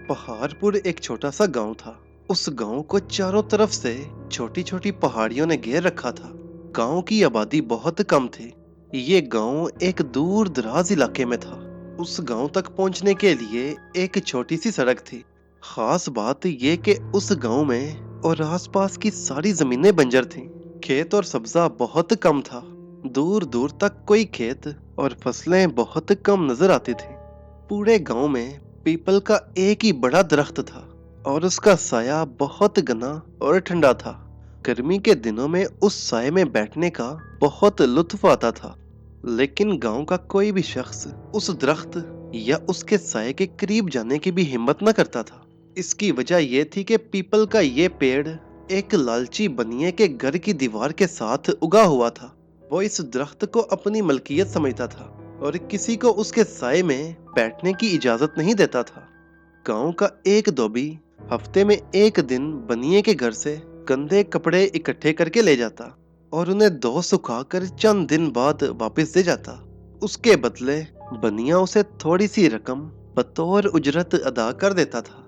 पहाड़पुर एक छोटा सा गांव था। उस गांव को चारों तरफ से छोटी छोटी पहाड़ियों ने घेर रखा था। गांव की आबादी बहुत कम थी। ये गांव एक दूर दराज इलाके में था। उस गांव तक पहुंचने के लिए एक छोटी सी सड़क थी। खास बात ये कि उस गांव में और आसपास की सारी जमीनें बंजर थीं। खेत और सब्जा बहुत कम था। दूर दूर तक कोई खेत और फसलें बहुत कम नजर आती थी। पूरे गांव में पीपल का एक ही बड़ा दरख्त था और उसका साया बहुत घना और ठंडा था। गर्मी के दिनों में उस साए में बैठने का बहुत लुत्फ आता था। लेकिन गांव का कोई भी शख्स उस दरख्त या उसके साए के करीब जाने की भी हिम्मत न करता था। इसकी वजह यह थी कि पीपल का ये पेड़ एक लालची बनिए के घर की दीवार के साथ उगा हुआ था। वो इस दरख्त को अपनी मलकियत समझता था और किसी को उसके साए में बैठने की इजाजत नहीं देता था। गांव का एक धोबी हफ्ते में एक दिन बनिए के घर से गंदे कपड़े इकट्ठे करके ले जाता और उन्हें धो सुखाकर चंद दिन बाद वापस दे जाता। उसके बदले बनिया उसे थोड़ी सी रकम बतौर उजरत अदा कर देता था।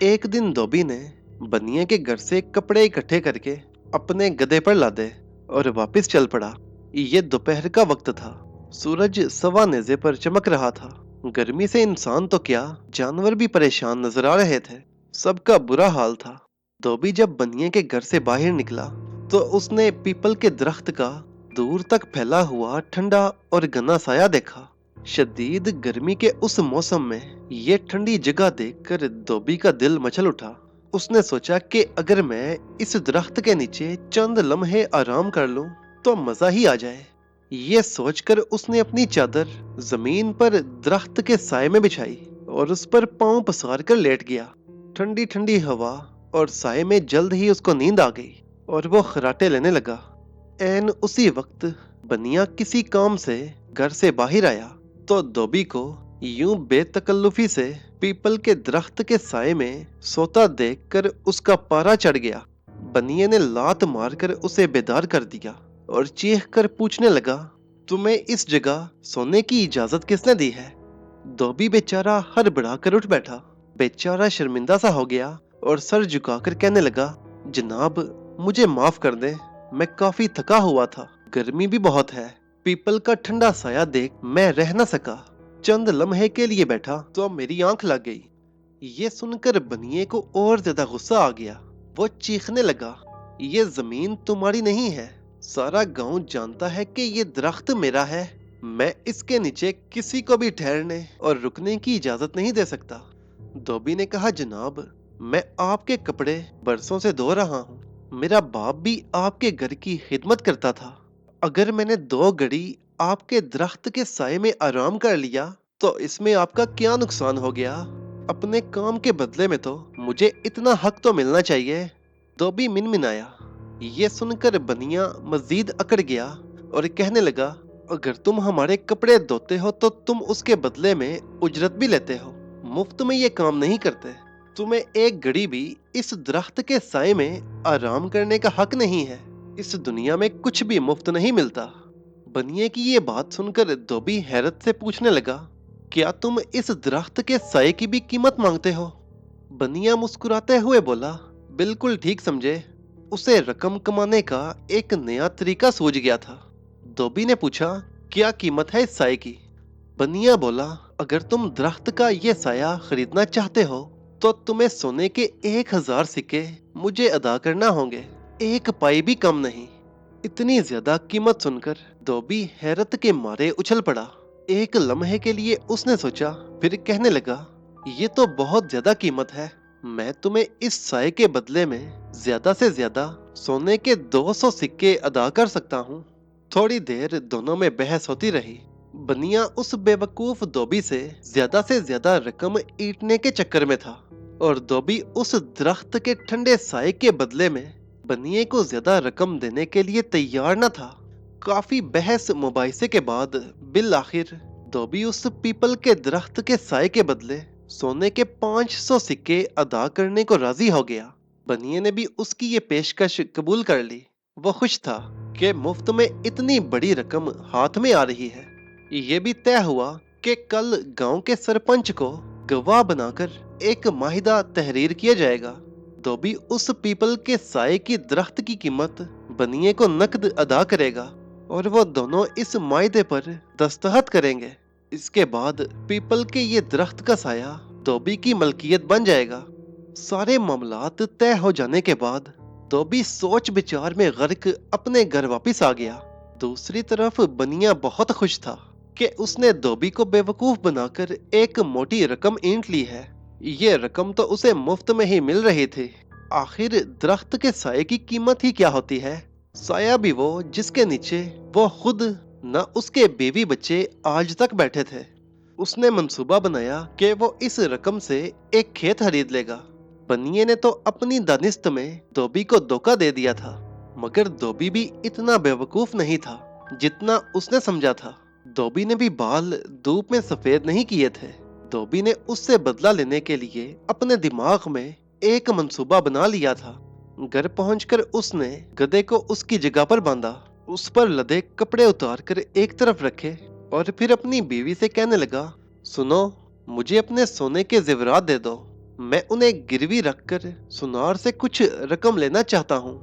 एक दिन धोबी ने बनिए के घर से कपड़े इकट्ठे करके अपने गधे पर लादे और वापस चल पड़ा। ये दोपहर का वक्त था। सूरज सवा नेजे पर चमक रहा था। गर्मी से इंसान तो क्या, जानवर भी परेशान नजर आ रहे थे। सबका बुरा हाल था। धोबी जब बनिए के घर से बाहर निकला तो उसने पीपल के दरख्त का दूर तक फैला हुआ ठंडा और घना साया देखा। शदीद गर्मी के उस मौसम में ये ठंडी जगह देखकर धोबी का दिल मचल उठा। उसने सोचा कि अगर मैं इस दरख्त के नीचे चंद लम्हे आराम कर लूं तो मजा ही आ जाए। ये सोचकर उसने अपनी चादर जमीन पर दरख्त के साए में बिछाई और उस पर पांव पसार कर लेट गया। ठंडी ठंडी हवा और साए में जल्द ही उसको नींद आ गई और वो खर्राटे लेने लगा। एन उसी वक्त बनिया किसी काम से घर से बाहर आया तो धोबी को यूं बेतकल्लुफी से पीपल के दरख्त के साए में सोता देखकर उसका पारा चढ़ गया। बनिए ने लात मारकर उसे बेदार कर दिया और चीख कर पूछने लगा, तुम्हें इस जगह सोने की इजाजत किसने दी है? धोबी बेचारा हड़बड़ाकर उठ बैठा। बेचारा शर्मिंदा सा हो गया और सर झुकाकर कहने लगा, जनाब मुझे माफ कर दे, मैं काफी थका हुआ था। गर्मी भी बहुत है। पीपल का ठंडा साया देख मैं रह न सका। चंद लम्हे के लिए बैठा तो मेरी आंख लग गई। ये सुनकर बनिए को और ज्यादा गुस्सा आ गया। वो चीखने लगा, ये जमीन तुम्हारी नहीं है। सारा गांव जानता है कि ये दरख्त मेरा है। मैं इसके नीचे किसी को भी ठहरने और रुकने की इजाजत नहीं दे सकता। धोबी ने कहा, जनाब मैं आपके कपड़े बरसों से धो रहा हूँ। मेरा बाप भी आपके घर की खिदमत करता था। अगर मैंने 2 घड़ी आपके दरख्त के साए में आराम कर लिया तो इसमें आपका क्या नुकसान हो गया? अपने काम के बदले में तो मुझे इतना हक तो मिलना चाहिए। धोबी मिनमिनाया। ये सुनकर बनिया मजीद अकड़ गया और कहने लगा, अगर तुम हमारे कपड़े धोते हो तो तुम उसके बदले में उजरत भी लेते हो। मुफ्त में ये काम नहीं करते। तुम्हें 1 घड़ी भी इस दरख्त के साए में आराम करने का हक नहीं है। इस दुनिया में कुछ भी मुफ्त नहीं मिलता। बनिए की ये बात सुनकर धोबी हैरत से पूछने लगा, क्या तुम इस दरख्त के साए की भी कीमत मांगते हो? बनिया मुस्कुराते हुए बोला, बिल्कुल ठीक समझे। उसे रकम कमाने का एक नया तरीका सूझ गया था। धोबी ने पूछा, क्या कीमत है इस साए की? बनिया बोला, अगर तुम दरख्त का ये साया खरीदना चाहते हो तो तुम्हें सोने के 1000 सिक्के मुझे अदा करना होंगे। 1 पाई भी कम नहीं। इतनी ज्यादा कीमत सुनकर धोबी हैरत के मारे उछल पड़ा। एक लम्हे के लिए उसने सोचा, फिर कहने लगा, ये तो बहुत ज्यादा कीमत है। मैं तुम्हें इस साए के बदले में ज्यादा से ज्यादा सोने के 200 सिक्के अदा कर सकता हूँ। थोड़ी देर दोनों में बहस होती रही। बनिया उस बेवकूफ धोबी से ज्यादा रकम ईटने के चक्कर में था और धोबी उस दरख्त के ठंडे साए के बदले में बनिए को ज्यादा रकम देने के लिए तैयार न था। काफी बहस मुबाहिसे के बाद बिल आखिर धोबी उस पीपल के दरख्त के साए के बदले सोने के 500 सिक्के अदा करने को राजी हो गया। बनिए ने भी उसकी ये पेशकश कबूल कर ली। वो खुश था कि मुफ्त में इतनी बड़ी रकम हाथ में आ रही है। ये भी तय हुआ कि कल गांव के सरपंच को गवाह बनाकर एक माहिदा तहरीर किया जाएगा। धोबी उस पीपल के साए की दरख्त की कीमत बनिए को नकद अदा करेगा और वो दोनों इस मायदे पर दस्तखत करेंगे। इसके बाद पीपल के ये दरख्त का साया धोबी की मलकियत बन जाएगा। सारे मामलात तय हो जाने के बाद धोबी सोच विचार में गर्क अपने घर वापस आ गया। दूसरी तरफ बनिया बहुत खुश था कि उसने धोबी को बेवकूफ बनाकर एक मोटी रकम ईंट ली है। ये रकम तो उसे मुफ्त में ही मिल रही थी। आखिर दरख्त के साए की कीमत ही क्या होती है? साया भी वो जिसके नीचे वो खुद न उसके बीवी बच्चे आज तक बैठे थे। उसने मंसूबा बनाया कि वो इस रकम से एक खेत खरीद लेगा। बनिए ने तो अपनी दानिस्त में धोबी को धोखा दे दिया था, मगर धोबी भी इतना बेवकूफ नहीं था जितना उसने समझा था। धोबी ने भी बाल धूप में सफेद नहीं किए थे। धोबी ने उससे बदला लेने के लिए अपने दिमाग में एक मंसूबा बना लिया था। घर पहुंचकर उसने गधे को उसकी जगह पर बांधा, उस पर लदे कपड़े उतार कर एक तरफ रखे और फिर अपनी बीवी से कहने लगा, सुनो, मुझे अपने सोने के जेवरात दे दो। मैं उन्हें गिरवी रखकर सुनार से कुछ रकम लेना चाहता हूँ।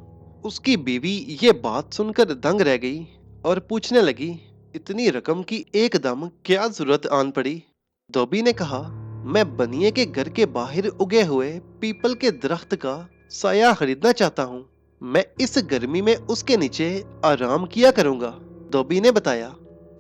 उसकी बीवी ये बात सुनकर दंग रह गई और पूछने लगी, इतनी रकम की एकदम क्या जरूरत आन पड़ी? धोबी ने कहा, मैं बनिए के घर के बाहर उगे हुए पीपल के दरख्त का साया खरीदना चाहता हूँ। मैं इस गर्मी में उसके नीचे आराम किया करूंगा। धोबी ने बताया।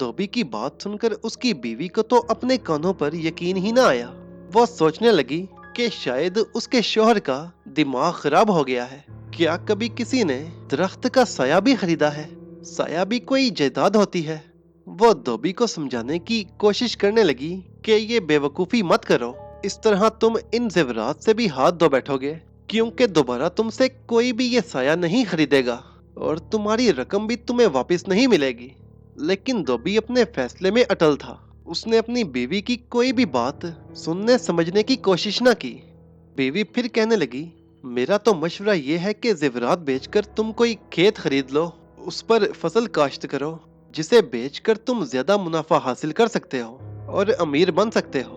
धोबी की बात सुनकर उसकी बीवी को तो अपने कानों पर यकीन ही ना आया। वो सोचने लगी कि शायद उसके शौहर का दिमाग खराब हो गया है। क्या कभी किसी ने दरख्त का साया भी खरीदा है? साया भी कोई जायदाद होती है। वो धोबी को समझाने की कोशिश करने लगी कि ये बेवकूफी मत करो। इस तरह तुम इन जेवरात से भी हाथ धो बैठोगे, क्योंकि दोबारा तुमसे कोई भी ये साया नहीं खरीदेगा और तुम्हारी रकम भी तुम्हें वापस नहीं मिलेगी। लेकिन धोबी अपने फैसले में अटल था। उसने अपनी बीवी की कोई भी बात सुनने समझने की कोशिश ना की। बीवी फिर कहने लगी, मेरा तो मशवरा ये है कि जेवरात बेचकर तुम कोई खेत खरीद लो, उस पर फसल काश्त करो, जिसे बेचकर तुम ज्यादा मुनाफा हासिल कर सकते हो और अमीर बन सकते हो।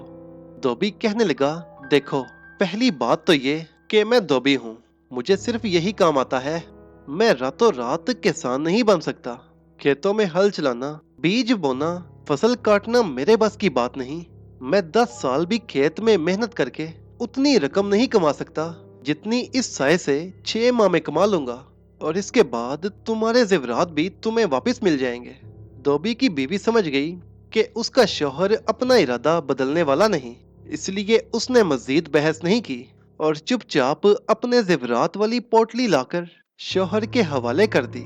धोबी कहने लगा, देखो, पहली बात तो ये कि मैं धोबी हूँ, मुझे सिर्फ यही काम आता है। मैं रातों रात किसान नहीं बन सकता। खेतों में हल चलाना, बीज बोना, फसल काटना मेरे बस की बात नहीं। मैं 10 साल भी खेत में मेहनत करके उतनी रकम नहीं कमा सकता जितनी इस साय से 6 माह में कमा लूंगा, और इसके बाद तुम्हारे जेवरात भी तुम्हें वापस मिल जाएंगे। धोबी की बीवी समझ गई कि उसका शौहर अपना इरादा बदलने वाला नहीं, इसलिए उसने मजीद बहस नहीं की और चुपचाप अपने जेवरात वाली पोटली लाकर शौहर के हवाले कर दी।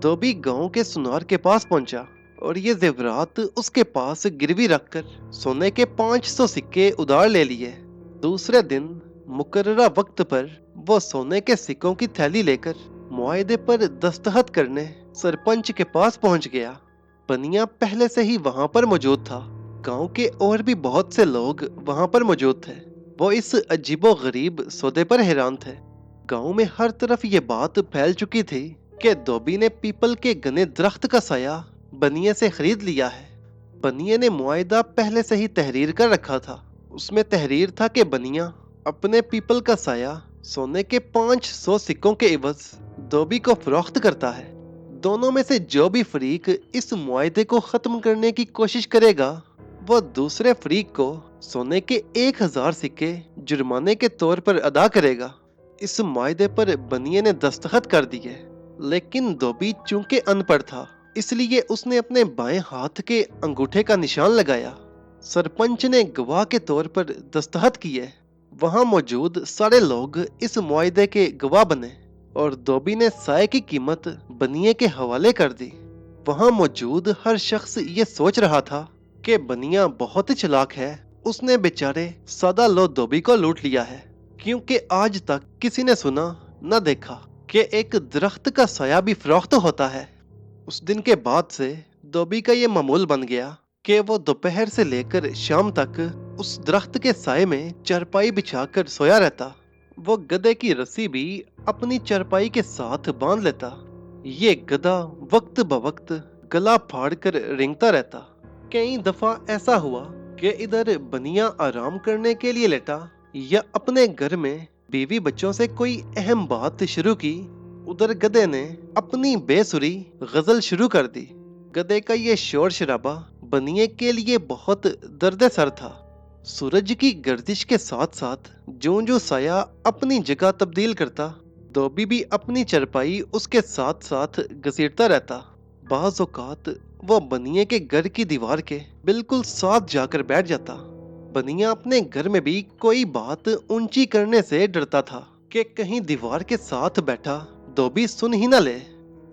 धोबी गांव के सुनार के पास पहुंचा और ये जेवरात उसके पास गिरवी रखकर सोने के 500 सिक्के उधार ले लिए। दूसरे दिन मुकर्ररा वक्त पर वो सोने के सिक्कों की थैली लेकर मुआहदे पर दस्तखत करने सरपंच के पास पहुंच गया। बनिया पहले से ही वहां पर मौजूद था। गांव के और भी बहुत से लोग वहां पर मौजूद थे। वो इस अजीबो गरीब सौदे पर हैरान थे। गांव में हर तरफ ये बात फैल चुकी थी कि धोबी ने पीपल के घने दरख्त का साया बनिए से खरीद लिया है। बनिए ने मुआहदा पहले से ही तहरीर कर रखा था। उसमें तहरीर था कि बनिया अपने पीपल का साया सोने के 500 सिक्कों के इवज धोबी को फरोख्त करता है। दोनों में से जो भी फरीक इस मुआहदे को खत्म करने की कोशिश करेगा, वो दूसरे फरीक को सोने के 1000 सिक्के जुर्माने के तौर पर अदा करेगा। इस मुआहदे पर बनिए ने दस्तखत कर दिए, लेकिन धोबी चूंकि अनपढ़ था, इसलिए उसने अपने बाएं हाथ के अंगूठे का निशान लगाया। सरपंच ने गवाह के तौर पर दस्तखत किए। वहां मौजूद सारे लोग इस मुआहदे के गवाह बने और धोबी ने साए की कीमत बनिए के हवाले कर दी। वहां मौजूद हर शख्स ये सोच रहा था कि बनिया बहुत चालाक है। उसने बेचारे सादा लो धोबी को लूट लिया है, क्योंकि आज तक किसी ने सुना न देखा कि एक दरख्त का साया भी फरोख्त होता है। उस दिन के बाद से धोबी का ये मामूल बन गया कि वो दोपहर से लेकर शाम तक उस दरख्त के साए में चारपाई बिछाकर सोया रहता। वो गधे की रस्सी भी अपनी चारपाई के साथ बांध लेता। ये गधा वक्त ब वक्त गला फाड़ कर रेंगता रहता। कई दफा ऐसा हुआ کہ इधर बनिया आराम करने के लिए लेटा या अपने घर में बीवी बच्चों से कोई अहम बात शुरू की, उधर गधे ने अपनी बेसुरी गजल शुरू कर दी। गधे का ये शोर शराबा बनिए के लिए बहुत दर्द सर था। सूरज की गर्दिश के साथ साथ ज्यों ज्यों साया अपनी जगह तब्दील करता, धोबी भी अपनी चरपाई उसके साथ साथ घसीटता रहता। बाज़ औक़ात वो बनिए के घर की दीवार के बिल्कुल साथ जाकर बैठ जाता। बनिया अपने घर में भी कोई बात ऊंची करने से डरता था कि कहीं दीवार के साथ बैठा धोबी सुन ही ना ले।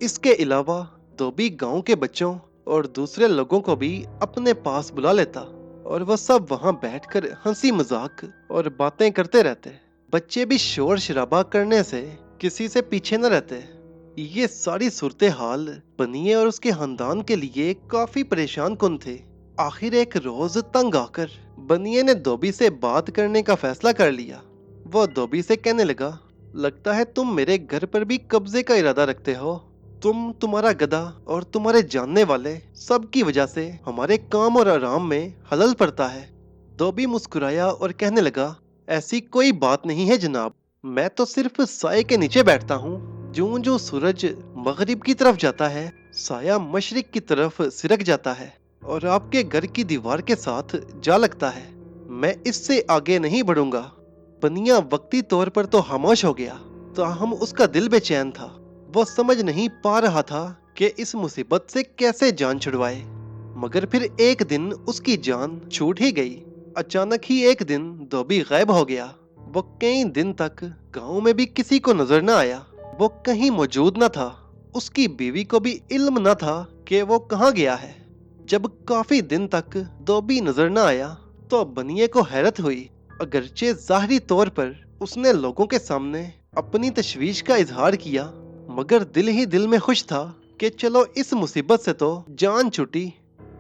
इसके अलावा धोबी गांव के बच्चों और दूसरे लोगों को भी अपने पास बुला लेता और वह सब वहां बैठकर हंसी मजाक और बातें करते रहते। बच्चे भी शोर शराबा करने से किसी से पीछे न रहते। ये सारी सूरत हाल बनिए और उसके खानदान के लिए काफी परेशान कुन थे। आखिर एक रोज तंग आकर बनिए ने धोबी से बात करने का फैसला कर लिया। वो धोबी से कहने लगा, लगता है तुम मेरे घर पर भी कब्जे का इरादा रखते हो। तुम्हारा गधा और तुम्हारे जानने वाले सबकी वजह से हमारे काम और आराम में खलल पड़ता है। धोबी मुस्कुराया और कहने लगा, ऐसी कोई बात नहीं है जनाब, मैं तो सिर्फ साए के नीचे बैठता हूँ। ज्यों ज्यों सूरज मगरिब की तरफ जाता है, साया मशरिक की तरफ सिरक जाता है और आपके घर की दीवार के साथ जा लगता है। मैं इससे आगे नहीं बढ़ूंगा। बनिया वक्ती तौर पर तो खामोश हो गया, ताहम उसका दिल बेचैन था। वो समझ नहीं पा रहा था कि इस मुसीबत से कैसे जान छुड़वाए। मगर फिर एक दिन उसकी जान छूट ही गई। अचानक ही एक दिन धोबी गायब हो गया। वो कई दिन तक गांव में भी किसी को नजर न आया। वो कहीं मौजूद न था। उसकी बीवी को भी इल्म न था कि वो कहाँ गया है। जब काफी दिन तक धोबी नजर न आया तो बनिए को हैरत हुई। अगरचे जाहिरी तौर पर उसने लोगों के सामने अपनी तशवीश का इजहार किया, मगर दिल ही दिल में खुश था कि चलो इस मुसीबत से तो जान छुटी।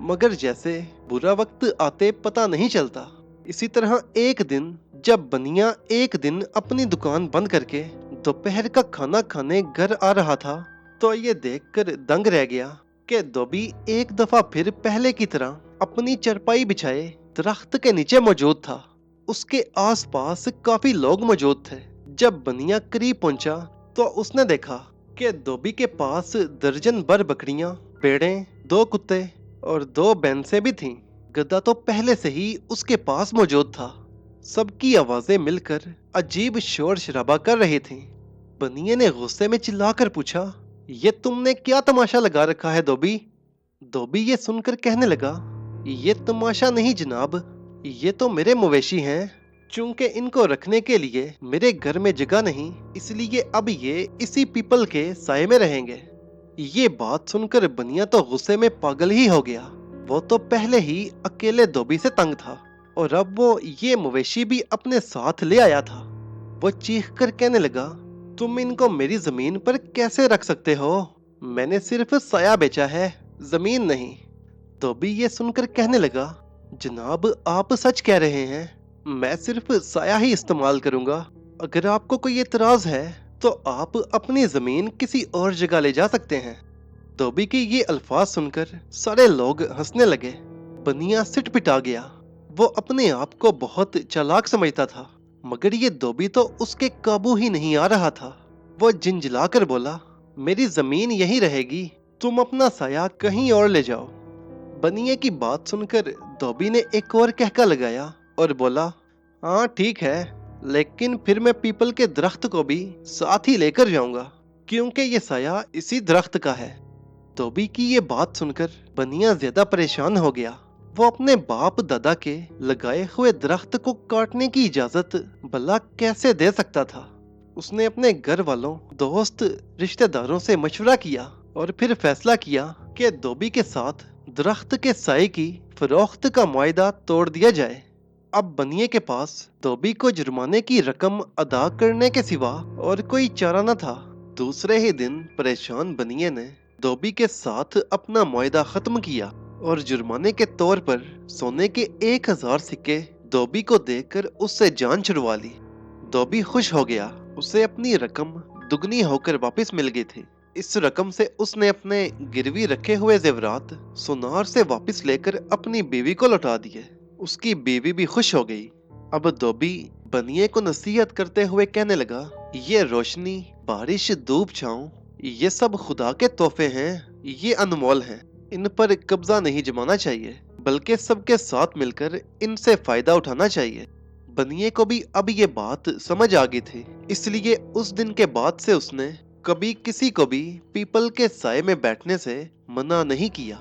मगर जैसे बुरा वक्त आते पता नहीं चलता, इसी तरह एक दिन जब बनिया एक दिन अपनी दुकान बंद करके दोपहर का खाना खाने घर आ रहा था, तो ये देखकर दंग रह गया कि धोबी एक दफा फिर पहले की तरह अपनी चरपाई बिछाए दरख्त के नीचे मौजूद था। उसके आसपास काफी लोग मौजूद थे। जब बनिया करीब पहुंचा तो उसने देखा कि धोबी के पास दर्जन भर बकरियां, भेड़ें, 2 कुत्ते और 2 भैंसें भी थीं। गधा तो पहले से ही उसके पास मौजूद था। सबकी आवाजें मिलकर अजीब शोर शराबा कर रही थीं। बनिए ने गुस्से में चिल्लाकर पूछा, ये तुमने क्या तमाशा लगा रखा है धोबी? धोबी ये सुनकर कहने लगा, ये तमाशा नहीं जनाब, ये तो मेरे मवेशी हैं। चूंकि इनको रखने के लिए मेरे घर में जगह नहीं, इसलिए अब ये इसी पीपल के साए में रहेंगे। ये बात सुनकर बनिया तो गुस्से में पागल ही हो गया। वो तो पहले ही अकेले धोबी से तंग था और अब वो ये मवेशी भी अपने साथ ले आया था। वो चीख कर कहने लगा, तुम इनको मेरी जमीन पर कैसे रख सकते हो? मैंने सिर्फ साया बेचा है, जमीन नहीं। धोबी ये सुनकर कहने लगा, जनाब आप सच कह रहे हैं, मैं सिर्फ साया ही इस्तेमाल करूंगा। अगर आपको कोई एतराज है तो आप अपनी जमीन किसी और जगह ले जा सकते हैं। धोबी के ये अल्फाज सुनकर सारे लोग हंसने लगे। बनिया सिटपिटा गया। वो अपने आप को बहुत चालाक समझता था, मगर ये धोबी तो उसके काबू ही नहीं आ रहा था। वो झिंझलाकर बोला, मेरी जमीन यहीं रहेगी, तुम अपना साया कहीं और ले जाओ। बनिए की बात सुनकर धोबी ने एक और कहका लगाया और बोला, हाँ ठीक है, लेकिन फिर मैं पीपल के दरख्त को भी साथ ही लेकर जाऊंगा, क्योंकि ये साया इसी दरख्त का है। धोबी की ये बात सुनकर बनिया ज्यादा परेशान हो गया। वो अपने बाप दादा के लगाए हुए दरख्त को काटने की इजाजत भला कैसे दे सकता था। उसने अपने घर वालों, दोस्त, रिश्तेदारों से मशवरा किया और फिर फैसला किया कि धोबी के साथ दरख्त के साए की फरोख्त का मुआहदा तोड़ दिया जाए। अब बनिए के पास धोबी को जुर्माने की रकम अदा करने के सिवा और कोई चारा न था। दूसरे ही दिन परेशान बनिए ने धोबी के साथ अपना मुआहदा खत्म किया और जुर्माने के तौर पर सोने के 1000 सिक्के धोबी को देकर उससे जान छुड़वा ली। धोबी खुश हो गया। उसे अपनी रकम दुगनी होकर वापस मिल गई थी। इस रकम से उसने अपने गिरवी रखे हुए जेवरात सुनार से वापस लेकर अपनी बीवी को लौटा दिए। اس کی بیوی بھی خوش ہو گئی۔ اب دھوبی بنیے کو نصیحت کرتے ہوئے کہنے لگا، یہ روشنی، بارش، دھوپ، چھاؤں، یہ سب خدا کے تحفے ہیں، یہ انمول ہیں، ان پر قبضہ نہیں جمانا چاہیے بلکہ سب کے ساتھ مل کر ان سے فائدہ اٹھانا چاہیے۔ بنیے کو بھی اب یہ بات سمجھ آ گئی تھی، اس لیے اس دن کے بعد سے اس نے کبھی کسی کو بھی پیپل کے سائے میں بیٹھنے سے منع نہیں کیا۔